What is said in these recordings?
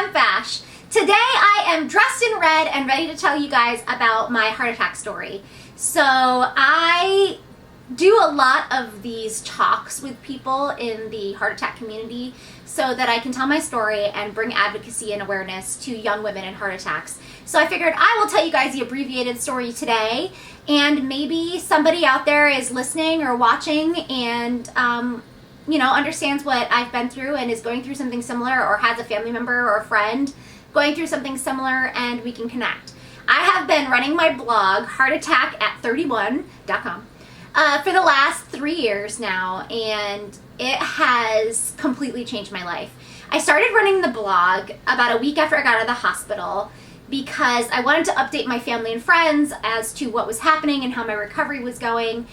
I'm Vash. Today I am dressed in red and ready to tell you guys about my heart attack story. So I do a lot of these talks with people in the heart attack community so that I can tell my story and bring advocacy and awareness to young women in heart attacks. So I figured I will tell you guys the abbreviated story today, and maybe somebody out there is listening or watching and understands what I've been through and is going through something similar, or has a family member or a friend going through something similar, and we can connect. I have been running my blog, heartattackat31.com, for the last 3 years now, and it has completely changed my life. I started running the blog about a week after I got out of the hospital because I wanted to update my family and friends as to what was happening and how my recovery was going.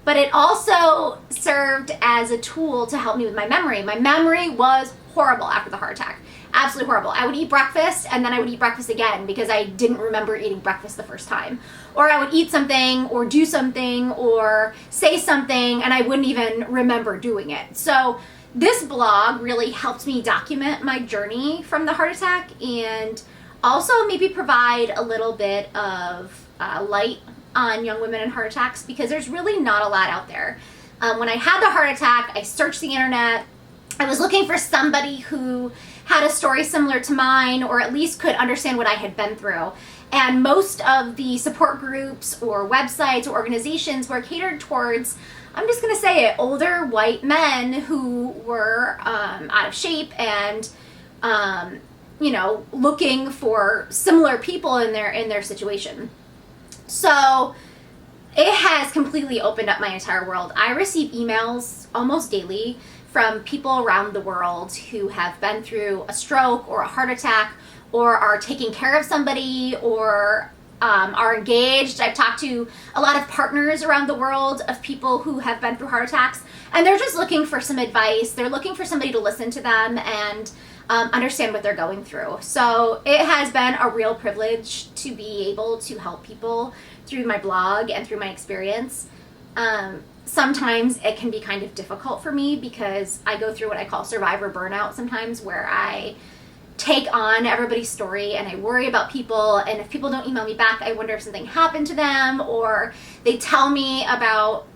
But it also served as a tool to help me with my memory. My memory was horrible after the heart attack. Absolutely horrible. I would eat breakfast and then I would eat breakfast again because I didn't remember eating breakfast the first time. Or I would eat something or do something or say something and I wouldn't even remember doing it. So this blog really helped me document my journey from the heart attack and also maybe provide a little bit of light on young women and heart attacks, because there's really not a lot out there. When I had the heart attack, I searched the internet. I was looking for somebody who had a story similar to mine, or at least could understand what I had been through. And most of the support groups or websites or organizations were catered towards, I'm just going to say it, older white men who were out of shape and looking for similar people in their situation. So it has completely opened up my entire world. I receive emails almost daily from people around the world who have been through a stroke or a heart attack, or are taking care of somebody, or are engaged. I've talked to a lot of partners around the world of people who have been through heart attacks, and they're just looking for some advice. They're looking for somebody to listen to them and understand what they're going through. So it has been a real privilege to be able to help people through my blog and through my experience. Sometimes it can be kind of difficult for me because I go through what I call survivor burnout sometimes, where I take on everybody's story and I worry about people, and if people don't email me back, I wonder if something happened to them, or they tell me about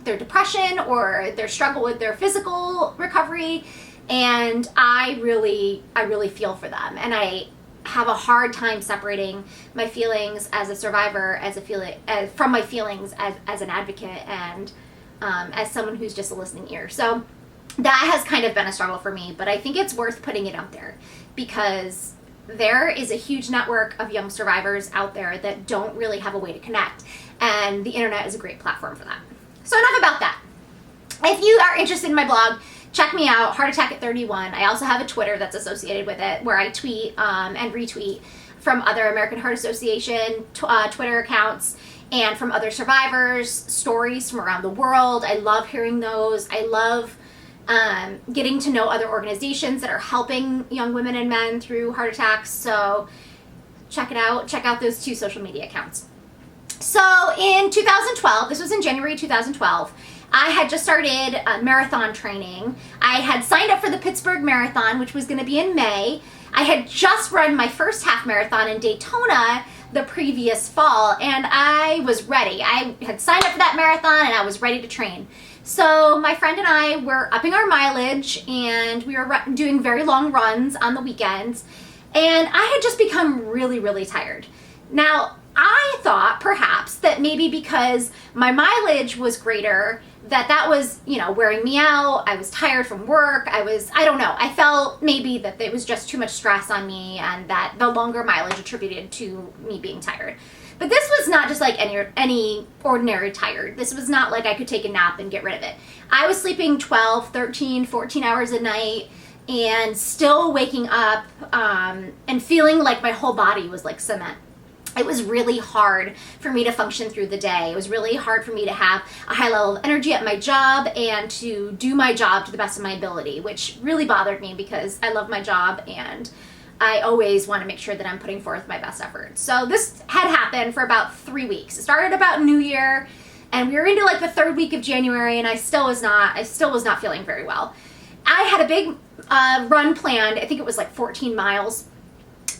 their depression or their struggle with their physical recovery, and I really feel for them, and I have a hard time separating my feelings as a survivor from my feelings as an advocate and as someone who's just a listening ear. So that has kind of been a struggle for me, but I think it's worth putting it out there because there is a huge network of young survivors out there that don't really have a way to connect, and the internet is a great platform for that. So enough about that. If you are interested in my blog, check me out, Heart Attack at 31. I also have a Twitter that's associated with it where I tweet and retweet from other American Heart Association Twitter accounts and from other survivors, stories from around the world. I love hearing those. I love getting to know other organizations that are helping young women and men through heart attacks. So check it out. Check out those 2 social media accounts. So in 2012, this was in January 2012, I had just started marathon training. I had signed up for the Pittsburgh Marathon, which was going to be in May. I had just run my first half marathon in Daytona the previous fall, and I was ready. I had signed up for that marathon, and I was ready to train. So my friend and I were upping our mileage, and we were doing very long runs on the weekends, and I had just become really, really tired. Now, I thought perhaps that maybe because my mileage was greater, that was, wearing me out. I was tired from work. I don't know. I felt maybe that it was just too much stress on me, and that the longer mileage attributed to me being tired. But this was not just like any ordinary tired. This was not like I could take a nap and get rid of it. I was sleeping 12, 13, 14 hours a night and still waking up and feeling like my whole body was like cement. It was really hard for me to function through the day. It was really hard for me to have a high level of energy at my job and to do my job to the best of my ability, which really bothered me because I love my job and I always want to make sure that I'm putting forth my best effort. So this had happened for about 3 weeks. It started about New Year, and we were into like the 3rd week of January, and I still was not feeling very well. I had a big run planned. I think it was like 14 miles.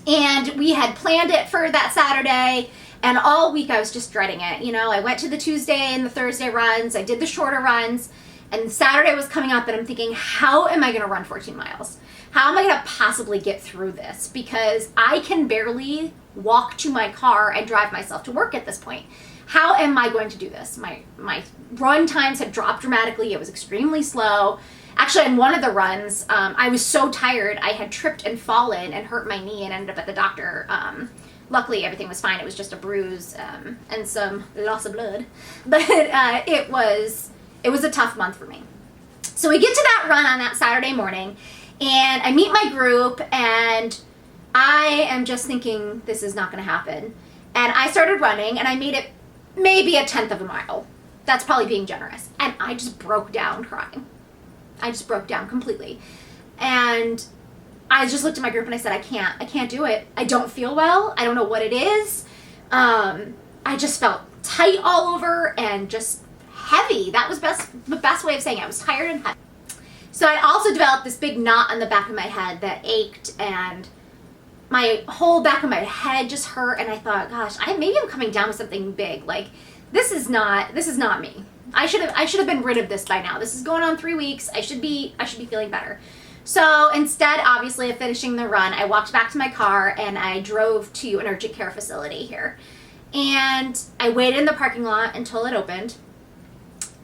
And we had planned it for that Saturday. And all week I was just dreading it. You know, I went to the Tuesday and the Thursday runs. I did the shorter runs. And Saturday was coming up and I'm thinking, how am I going to run 14 miles? How am I going to possibly get through this? Because I can barely walk to my car and drive myself to work at this point. How am I going to do this? My run times had dropped dramatically. It was extremely slow. Actually, on one of the runs, I was so tired, I had tripped and fallen and hurt my knee and ended up at the doctor. Luckily, everything was fine. It was just a bruise and some loss of blood. But it was a tough month for me. So we get to that run on that Saturday morning, and I meet my group, and I am just thinking, this is not going to happen. And I started running, and I made it maybe a 1/10 of a mile. That's probably being generous. And I just broke down crying. I just broke down completely. And I just looked at my group and I said, I can't do it. I don't feel well. I don't know what it is. I just felt tight all over and just heavy. That was the best way of saying it. I was tired and heavy. So I also developed this big knot on the back of my head that ached, and my whole back of my head just hurt. And I thought, gosh, maybe I'm coming down with something big. Like, this is not me. I should have been rid of this by now. This is going on 3 weeks. I should be feeling better. So instead, obviously, of finishing the run, I walked back to my car and I drove to an urgent care facility here. And I waited in the parking lot until it opened.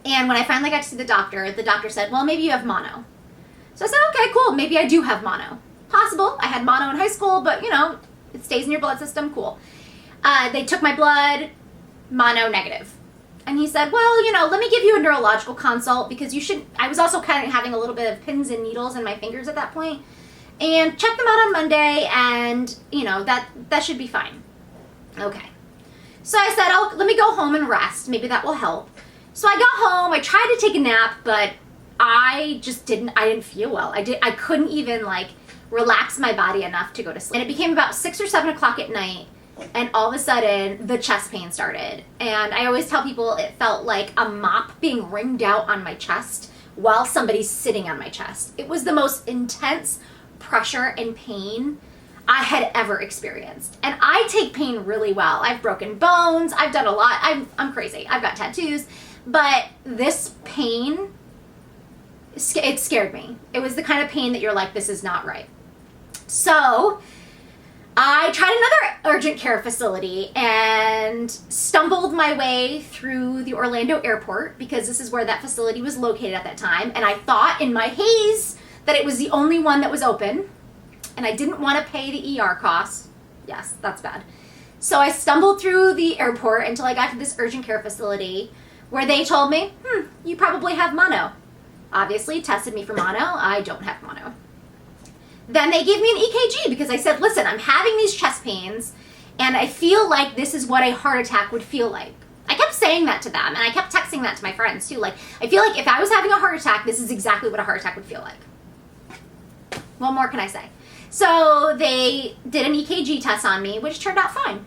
And when I finally got to see the doctor said, well, maybe you have mono. So I said, okay, cool. Maybe I do have mono. Possible. I had mono in high school, but, you know, it stays in your blood system. Cool. They took my blood, mono negative. And he said, well, you know, let me give you a neurological consult because I was also kind of having a little bit of pins and needles in my fingers at that point. And check them out on Monday and, you know, that should be fine. Okay. So I said, let me go home and rest. Maybe that will help. So I got home, I tried to take a nap, but I didn't feel well. I couldn't even like relax my body enough to go to sleep. And it became about 6 or 7 o'clock at night. And all of a sudden, the chest pain started. And I always tell people it felt like a mop being wringed out on my chest while somebody's sitting on my chest. It was the most intense pressure and pain I had ever experienced. And I take pain really well. I've broken bones. I've done a lot. I'm crazy. I've got tattoos. But this pain, it scared me. It was the kind of pain that you're like, this is not right. So I tried another urgent care facility and stumbled my way through the Orlando airport because this is where that facility was located at that time. And I thought in my haze that it was the only one that was open. And I didn't want to pay the ER costs. Yes, that's bad. So I stumbled through the airport until I got to this urgent care facility where they told me, you probably have mono. Obviously, tested me for mono. I don't have mono. Then they gave me an EKG because I said, listen, I'm having these chest pains and I feel like this is what a heart attack would feel like. I kept saying that to them and I kept texting that to my friends too. Like, I feel like if I was having a heart attack, this is exactly what a heart attack would feel like. What more can I say? So they did an EKG test on me, which turned out fine.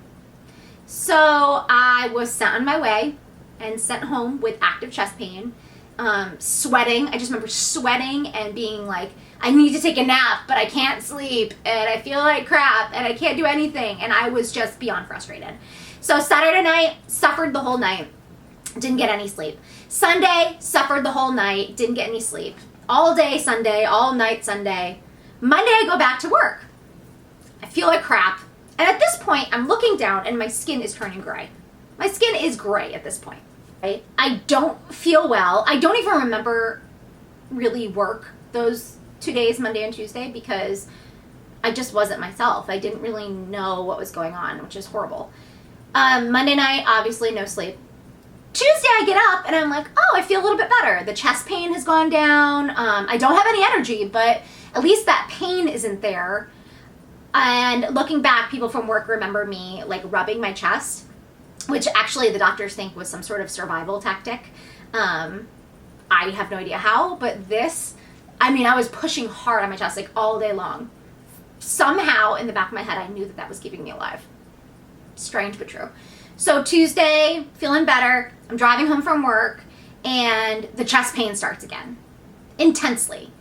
So I was sent on my way and sent home with active chest pain, sweating. I just remember sweating and being like, I need to take a nap, but I can't sleep, and I feel like crap, and I can't do anything, and I was just beyond frustrated. So Saturday night, suffered the whole night, didn't get any sleep. Sunday, suffered the whole night, didn't get any sleep. All day Sunday, all night Sunday. Monday, I go back to work. I feel like crap, and at this point, I'm looking down, and my skin is turning gray. My skin is gray at this point. Right? I don't feel well. I don't even remember really work those 2 days, Monday and Tuesday, because I just wasn't myself. I didn't really know what was going on, which is horrible. Monday night, obviously no sleep. Tuesday, I get up and I'm like, oh, I feel a little bit better. The chest pain has gone down. I don't have any energy, but at least that pain isn't there. And looking back, people from work remember me like rubbing my chest, which actually the doctors think was some sort of survival tactic. I have no idea how, but I was pushing hard on my chest like all day long. Somehow in the back of my head, I knew that was keeping me alive. Strange, but true. So Tuesday, feeling better. I'm driving home from work and the chest pain starts again. Intensely.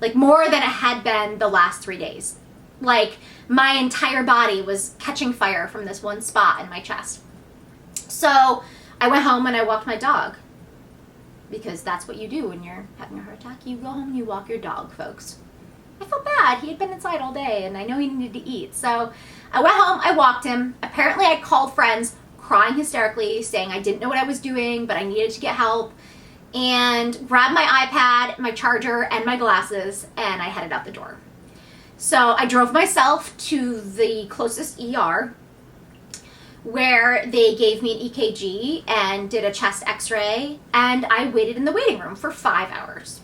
like more than it had been the last 3 days. Like my entire body was catching fire from this one spot in my chest. So I went home and I walked my dog, because that's what you do when you're having a heart attack. You go home and you walk your dog, folks. I felt bad. He had been inside all day and I know he needed to eat. So I went home, I walked him. Apparently I called friends crying hysterically, saying I didn't know what I was doing, but I needed to get help, and grabbed my iPad, my charger, and my glasses, and I headed out the door. So I drove myself to the closest ER, where they gave me an EKG and did a chest x-ray, and I waited in the waiting room for 5 hours.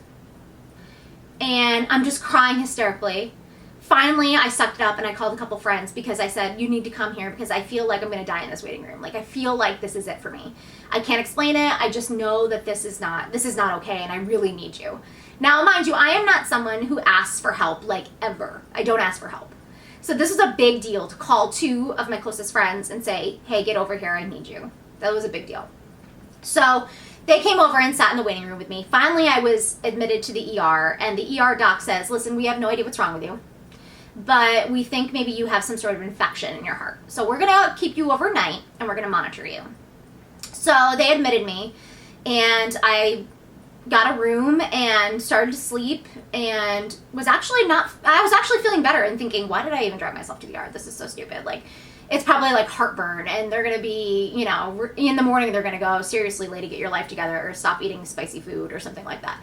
And I'm just crying hysterically. Finally, I sucked it up and I called a couple friends, because I said, you need to come here because I feel like I'm going to die in this waiting room. Like, I feel like this is it for me. I can't explain it. I just know that this is not okay, and I really need you. Now, mind you, I am not someone who asks for help, like, ever. I don't ask for help. So this was a big deal to call 2 of my closest friends and say, hey, get over here, I need you. That was a big deal. So they came over and sat in the waiting room with me. Finally, I was admitted to the ER, and the ER doc says, listen, we have no idea what's wrong with you, but we think maybe you have some sort of infection in your heart. So we're going to keep you overnight, and we're going to monitor you. So they admitted me, and I got a room and started to sleep, and I was actually feeling better and thinking, why did I even drive myself to the ER? This is so stupid. Like, it's probably like heartburn, and they're going to be, you know, in the morning they're going to go, seriously, lady, get your life together, or stop eating spicy food or something like that.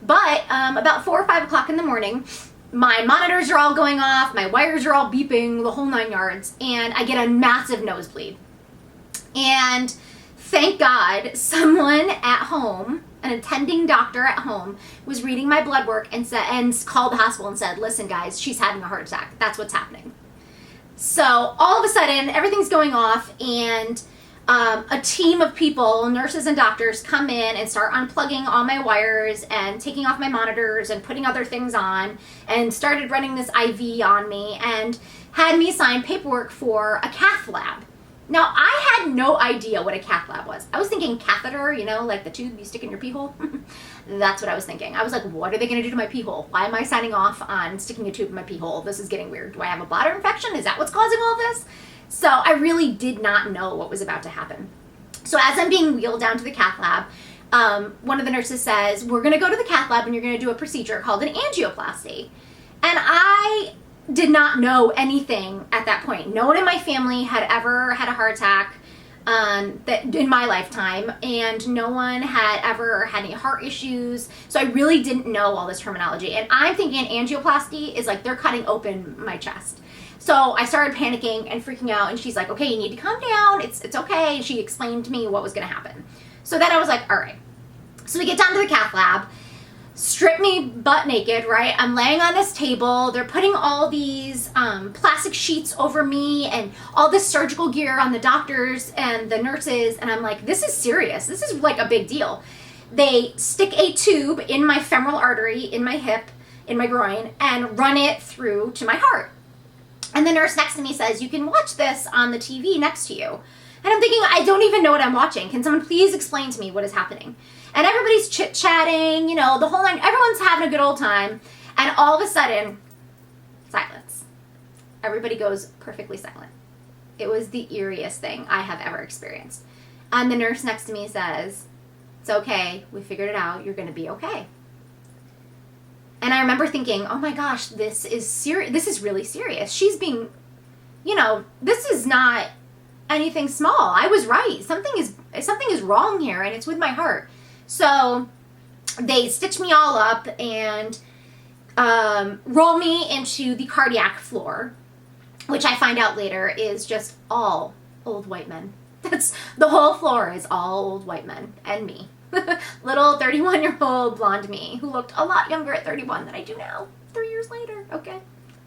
But about 4 or 5 o'clock in the morning, my monitors are all going off, my wires are all beeping, the whole 9 yards, and I get a massive nosebleed. And thank God someone at home, an attending doctor at home, was reading my blood work and called the hospital and said, listen guys, she's having a heart attack. That's what's happening. So all of a sudden, everything's going off, and a team of people, nurses and doctors, come in and start unplugging all my wires and taking off my monitors and putting other things on, and started running this IV on me and had me sign paperwork for a cath lab. Now, I had no idea what a cath lab was. I was thinking catheter, you know, like the tube you stick in your pee hole. That's what I was thinking. I was like, what are they going to do to my pee hole? Why am I signing off on sticking a tube in my pee hole? This is getting weird. Do I have a bladder infection? Is that what's causing all this? So I really did not know what was about to happen. So as I'm being wheeled down to the cath lab, one of the nurses says, we're going to go to the cath lab and you're going to do a procedure called an angioplasty. And I did not know anything at that point. No one in my family had ever had a heart attack that in my lifetime, and no one had ever had any heart issues. So I really didn't know all this terminology. And I'm thinking angioplasty is like they're cutting open my chest. So I started panicking and freaking out, and she's like, okay, you need to calm down. It's okay. And she explained to me what was going to happen. So then I was like, all right. So we get down to the cath lab, strip me butt naked, right? I'm laying on this table. They're putting all these plastic sheets over me and all this surgical gear on the doctors and the nurses. And I'm like, this is serious. This is like a big deal. They stick a tube in my femoral artery, in my hip, in my groin, and run it through to my heart. And the nurse next to me says, you can watch this on the TV next to you. And I'm thinking, I don't even know what I'm watching. Can someone please explain to me what is happening? And everybody's chit-chatting, you know, the whole night. Everyone's having a good old time. And all of a sudden, silence. Everybody goes perfectly silent. It was the eeriest thing I have ever experienced. And the nurse next to me says, it's okay. We figured it out. You're going to be okay. And I remember thinking, oh my gosh, this is serious. This is really serious. She's being, you know, this is not anything small. I was right. Something is wrong here, and it's with my heart. So they stitch me all up and roll me into the cardiac floor, which I find out later is just all old white men. That's the whole floor is all old white men and me. Little 31-year-old blonde me who looked a lot younger at 31 than I do now, 3 years later. Okay.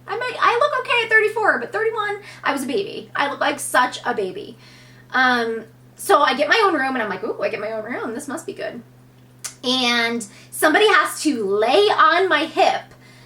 I look okay at 34, but 31, I was a baby. I look like such a baby. So I get my own room, and I'm like, ooh, I get my own room. This must be good. And somebody has to lay on my hip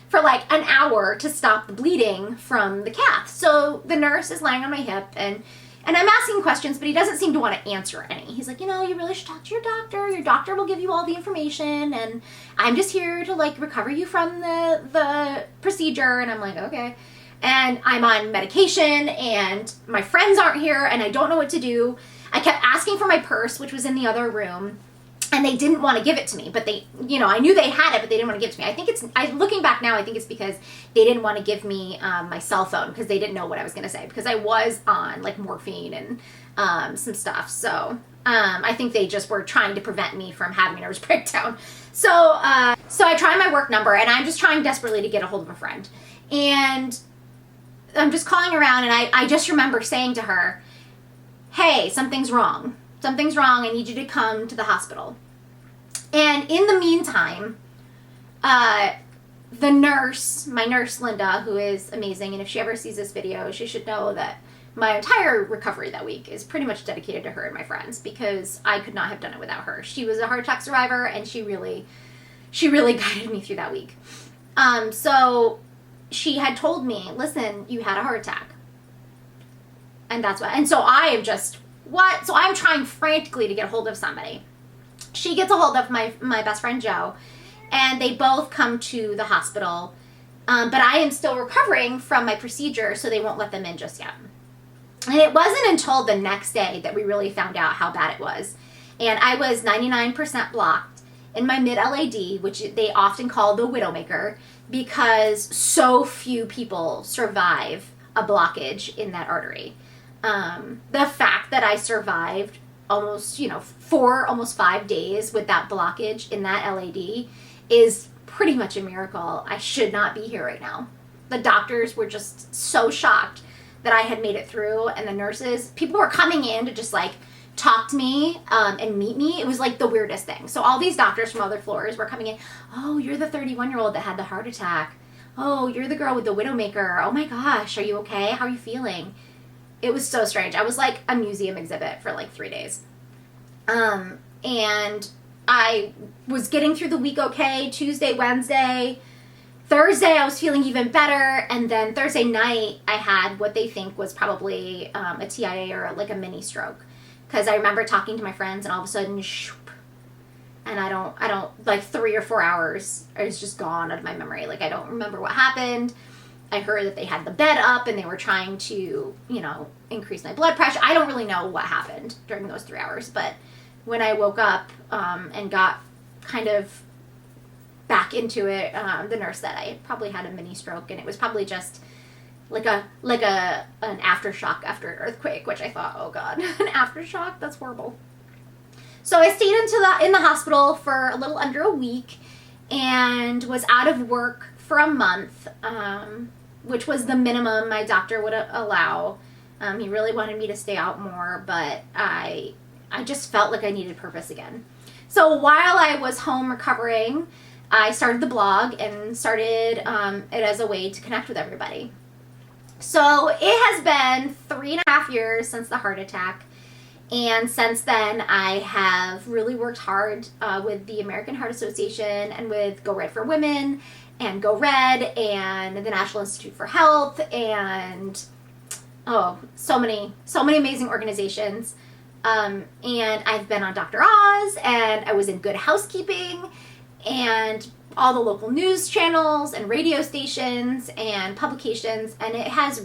for like an hour to stop the bleeding from the cath. So the nurse is laying on my hip, and And I'm asking questions, but he doesn't seem to want to answer any. He's like, you know, you really should talk to your doctor. Your doctor will give you all the information, and I'm just here to like recover you from the procedure. And I'm like, okay. And I'm on medication, and my friends aren't here, and I don't know what to do. I kept asking for my purse, which was in the other room, and they didn't want to give it to me. But they, you know, I knew they had it, but they didn't want to give it to me. I think looking back now, I think it's because they didn't want to give me my cell phone because they didn't know what I was going to say, because I was on like morphine and some stuff. So I think they just were trying to prevent me from having a nervous breakdown. So I tried my work number, and I'm just trying desperately to get a hold of a friend. And I'm just calling around, and I just remember saying to her, hey, something's wrong. Something's wrong. I need you to come to the hospital. And in the meantime, the nurse, my nurse Linda, who is amazing, and if she ever sees this video, she should know that my entire recovery that week is pretty much dedicated to her and my friends, because I could not have done it without her. She was a heart attack survivor, and she really guided me through that week. So she had told me, listen, you had a heart attack. And that's what, and so I am just, what? So I'm trying frantically to get a hold of somebody. She gets a hold of my best friend Joe, and they both come to the hospital. But I am still recovering from my procedure, so they won't let them in just yet. And it wasn't until the next day that we really found out how bad it was. And I was 99% blocked in my mid-LAD, which they often call the widowmaker, because so few people survive a blockage in that artery. The fact that I survived almost 5 days with that blockage in that LAD is pretty much a miracle. I should not be here right now. The doctors were just so shocked that I had made it through, and the nurses, people were coming in to just like talk to me and meet me. It was like the weirdest thing. So all these doctors from other floors were coming in. Oh, you're the 31-year-old that had the heart attack. Oh, you're the girl with the widowmaker. Oh my gosh, are you okay? How are you feeling? It was so strange. I was like a museum exhibit for like 3 days. And I was getting through the week okay. Tuesday, Wednesday, Thursday, I was feeling even better. And then Thursday night, I had what they think was probably a TIA or like a mini stroke. Because I remember talking to my friends, and all of a sudden, shoop, and I don't, like 3 or 4 hours, I was just gone out of my memory. Like, I don't remember what happened. I heard that they had the bed up, and they were trying to, increase my blood pressure. I don't really know what happened during those 3 hours, but when I woke up and got kind of back into it, the nurse said I probably had a mini stroke, and it was probably just like an aftershock after an earthquake, which I thought, oh god, an aftershock? That's horrible. So I stayed in the hospital for a little under a week, and was out of work for a month, which was the minimum my doctor would allow. He really wanted me to stay out more, but I just felt like I needed purpose again. So while I was home recovering, I started the blog and started it as a way to connect with everybody. So it has been 3.5 years since the heart attack. And since then, I have really worked hard with the American Heart Association and with Go Red for Women and Go Red and the National Institute for Health and so many amazing organizations. And I've been on Dr. Oz, and I was in Good Housekeeping, and all the local news channels and radio stations and publications, and it has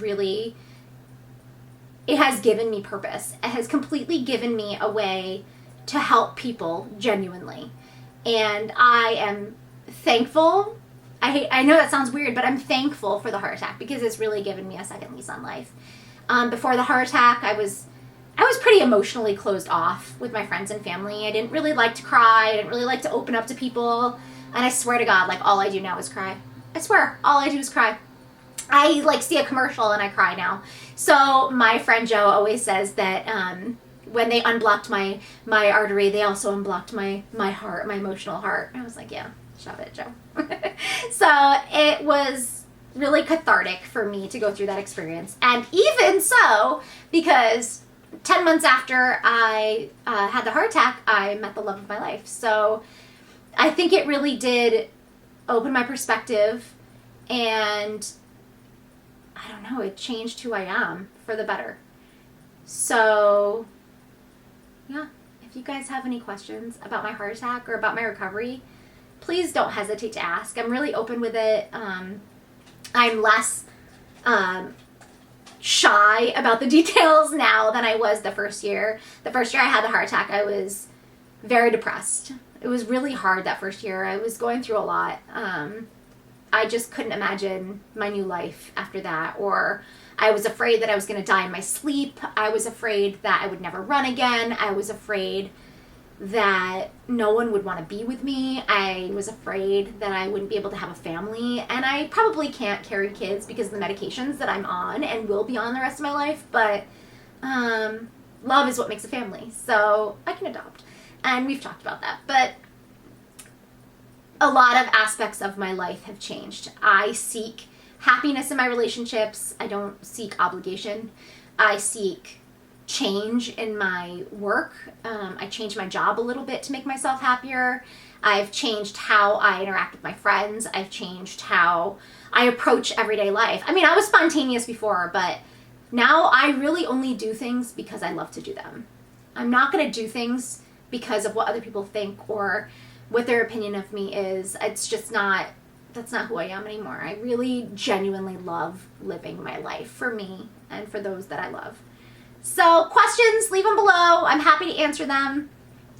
given me purpose. It has completely given me a way to help people genuinely. And I am thankful. I know that sounds weird, but I'm thankful for the heart attack, because it's really given me a second lease on life. Before the heart attack, I was pretty emotionally closed off with my friends and family. I didn't really like to cry. I didn't really like to open up to people. And I swear to God, like, all I do now is cry. I swear, all I do is cry. I, like, see a commercial and I cry now. So my friend Joe always says that when they unblocked my artery, they also unblocked my heart, my emotional heart. And I was like, yeah, shove it, Joe. So it was really cathartic for me to go through that experience. And even so, because 10 months after I had the heart attack, I met the love of my life. So I think it really did open my perspective, and I don't know, it changed who I am for the better. So, yeah, if you guys have any questions about my heart attack or about my recovery, please don't hesitate to ask. I'm really open with it. I'm less shy about the details now than I was the first year. The first year I had the heart attack, I was very depressed. It was really hard that first year. I was going through a lot. I just couldn't imagine my new life after that. Or I was afraid that I was going to die in my sleep. I was afraid that I would never run again. I was afraid that no one would want to be with me. I was afraid that I wouldn't be able to have a family. And I probably can't carry kids because of the medications that I'm on and will be on the rest of my life. But love is what makes a family. So I can adopt. And we've talked about that. But a lot of aspects of my life have changed. I seek happiness in my relationships. I don't seek obligation. I seek change in my work. I changed my job a little bit to make myself happier. I've changed how I interact with my friends. I've changed how I approach everyday life. I mean, I was spontaneous before, but now I really only do things because I love to do them. I'm not going to do things because of what other people think or what their opinion of me is. It's just not, that's not who I am anymore. I really genuinely love living my life for me and for those that I love. So questions, leave them below. I'm happy to answer them.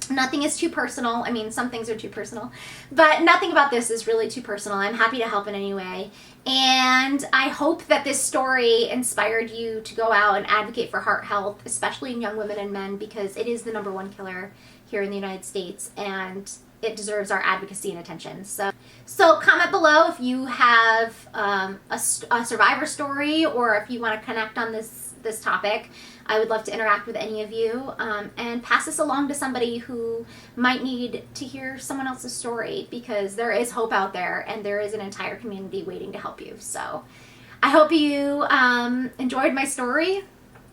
Nothing is too personal. I mean, some things are too personal, but nothing about this is really too personal. I'm happy to help in any way. And I hope that this story inspired you to go out and advocate for heart health, especially in young women and men, because it is the #1 killer here in the United States, and it deserves our advocacy and attention. So comment below if you have a survivor story, or if you want to connect on this topic. I would love to interact with any of you, and pass this along to somebody who might need to hear someone else's story, because there is hope out there and there is an entire community waiting to help you. So I hope you enjoyed my story.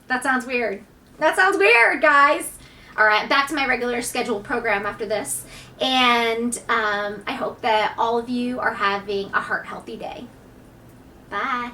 That sounds weird. That sounds weird, guys. All right, back to my regular scheduled program after this. And I hope that all of you are having a heart healthy day. Bye.